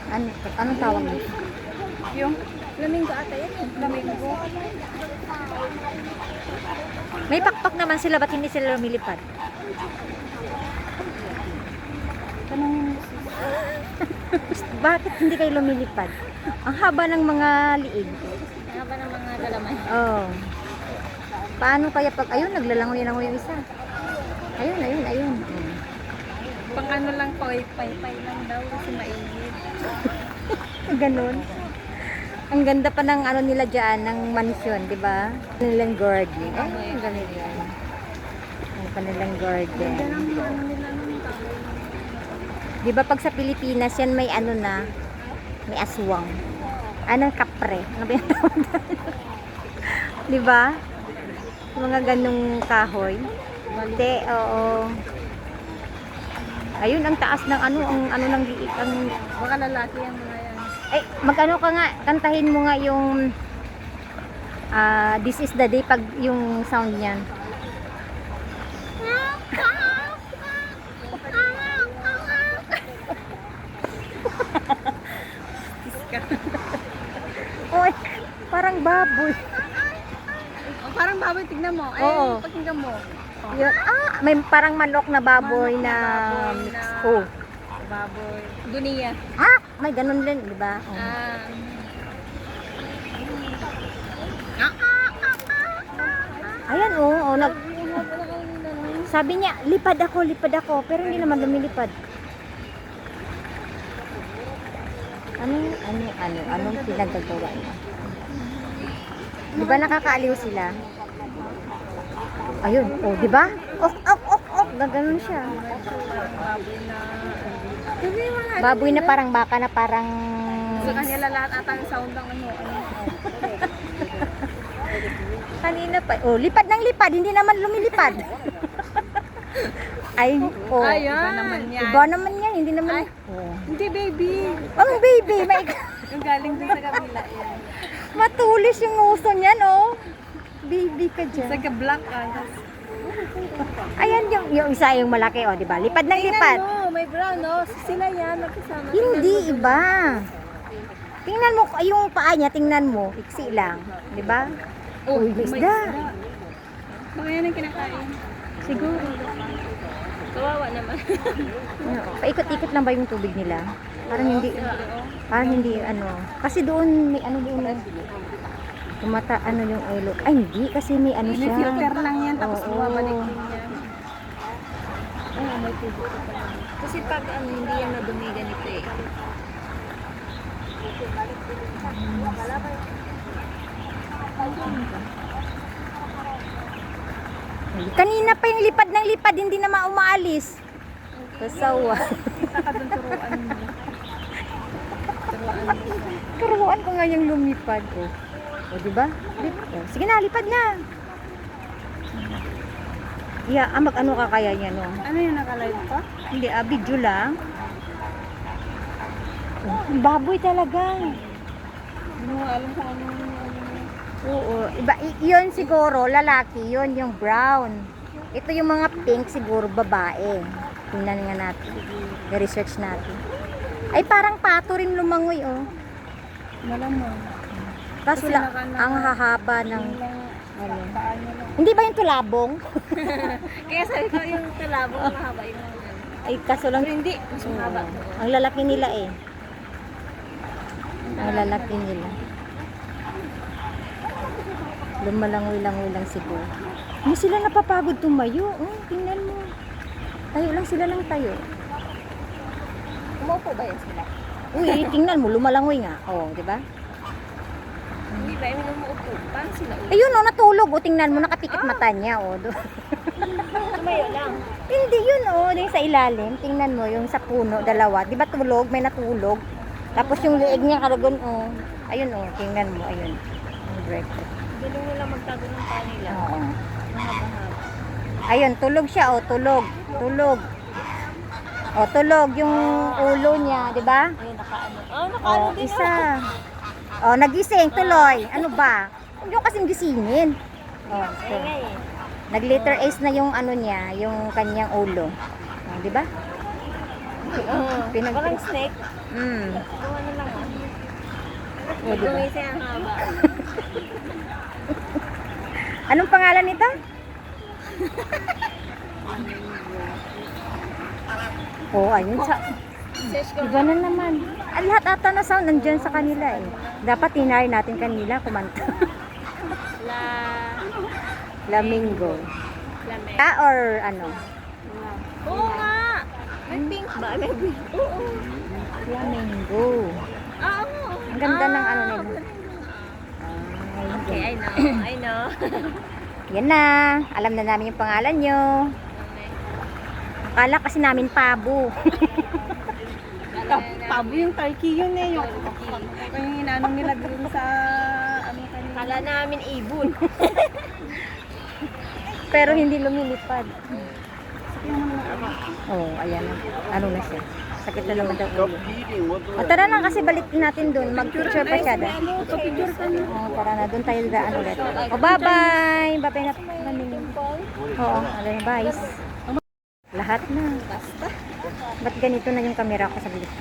Ano, anong tawag dito? Yung flamingo ata yan. Flamingo. May pakpak naman sila, ba't hindi sila lumilipad? Tanongin mo. Bakit hindi kayo lumilipad? Ang haba ng mga liig. Haba ng mga galaman. Oh. Paano kaya pag, ayun, naglalangoy-langoy yung isa. Ayun, ayun, ayun. Pang ano lang po, pay-pay lang daw kasi mainit. Ganun. Ang ganda pa ng ano nila dyan, ng mansyon, di ba? Kanilang garden. Ay, ang ganda yan. Ang kanilang garden. Ganda ng ano nila nung tao. Di ba pag sa Pilipinas yan may ano na, may aswang. Anong kapre? Ano ba yung tawag doon? Di ba? Mga ganong kahoy. Hindi, oo. Ayun, ang taas ng ano, ang ano ng liit, ang Baka lalaki ang mga yan. ay, mag-ano ka nga, kantahin mo nga yung This is the day pag yung sound niyan. Oy, parang baboy. Oh, parang baboy, tignan mo. Ay, Oo. pakinggan mo. Yun, may parang manok na baboy Manok na baboy mix. na- Oh. Baboy. Duniya. May ganun din, di ba? Oh. Ah. Ayan, oh, sabi niya, lipad ako, pero hindi naman lumilipad. Anong pinagagawa niya? Di ba nakakaaliw sila? Ayun, oh, di ba? Ok, gaganon siya. Baboy na. Sabi mo nga. Baboy na parang baka na parang... Sa kanila lahat ata ang sound ng ano. Kanina pa, oh, lipad ng lipad, hindi naman lumilipad. Ay, oh. Ayan. Iba naman yan. Iba naman yan, hindi naman. Ay. Oh. Hindi, baby. Ang baby, may Yung galing din sa kabila. Yan. matulis yung uso niyan, oh. Baby ka It's dyan. like a black Ayan yung isa yung malaki, oh, di ba? Lipad ng lipad. Tingnan mo, may brown, no? Sila yan, magkasama. Hindi iba. Tingnan mo yung paa niya, tingnan mo. Iksi lang, di ba? Oh, Uy, may isda. Baka yan ang kinakain. Siguro. Kawawa naman. Paikot-ikot lang ba yung tubig nila? Parang hindi ano. Kasi doon may ano doon. Tumata ano yung ilog. Ay hindi kasi may ano May siya. filter lang yan, tapos Oo. bumabalik din yan. Oh, may tubig pa pala. Kasi pag ano, hindi yan nadumi ganito eh. Kanina pa yung lipad ng lipad, hindi na umaalis. Kasawa. Kita ka dun turuan mo. Turuan ko nga yung lumipad. O, diba? Sige na, lipad na. Yeah, mag-ano ka kaya niya, no? Ano yung nakalive pa? Hindi, video lang. Baboy talaga. Hindi mo alam kung ano yung Oo, iba, yun siguro, lalaki, yun yung brown. Ito yung mga pink, siguro babae. Tingnan nga natin. I-research natin. Ay, parang pato rin lumangoy, oh. malamang. Kaso Kasi ang hahaba ng... Ano. Paan nyo lang. Hindi ba yung tulabong? Kaya sabi ko yung talabong mahaba yung Ay, kaso lang... Pero hindi, mas mahaba. Ang lalaki nila eh. Ang lalaki nila. Lumalangoy-langoy lang siguro. Hindi sila napapagod tumayo. Tingnan mo. Tayo lang sila ng tayo. Umupo ba yan sila? Uy, tingnan mo, lumalangoy nga. Oh, di ba? Hindi ba yung umuupo? Paano sila upo? Ayun, oh, natulog. Oh, tingnan mo, nakapikit mata niya. Oh, Tumayo lang. hindi yun, oh, yung sa ilalim. Tingnan mo, yung sa puno, dalawa. Di ba tulog? May natulog. Tapos yung liig niya karagon, oh. Ayun, oh, tingnan mo, ayun. Ang breakfast. Dali mo lang magtago ng paa nila. Oo. Mahaba-haba. Ayun, tulog siya, oh, tulog. Tulog. Oh, tulog yung ulo niya, di ba? Ayun, nakaano. Oh, nakaano Oh, din. isa. Oh, nagising, tuloy. Ano ba? Huwag yung kasing gisingin. Oh, so, nag-letter S na yung ano niya, yung kanyang ulo. Oh, di ba? Pinag- Parang snake. Mm. Kung ano lang ah. O, diba? Gumising ang haba. Anong pangalan nito? Oh, ayun sa... Search ko. Iba na naman. Ah, lahat ata na sound nandyan sa kanila eh. Dapat hinari natin kanila kumanta. La... Flamingo. Lame. Ah, or ano? Oo nga! May pink ba? May pink. Oo. Flamingo. Ah, oo. Ang ganda ng ano nila. Ay, Okay, I yan. know. I know. Yan na. Alam na namin yung pangalan nyo. Akala kasi namin pabo. Pabo yung turkey yun eh. Yung inanong nila dun sa ano kanina. Kala namin ibon. Pero hindi lumilipad. Oh, ayan na. Ano na siya? Sakit na naman daw ulo. O tara na kasi balik natin dun. Mag-picture pa siya da. Picture ka na. Oh, tara na. Dun tayo daan ulit. O, bye-bye! Bye-bye na. Oo, ano na, bye. Lahat na. Basta. Ba't ganito na yung camera ko sa bilis?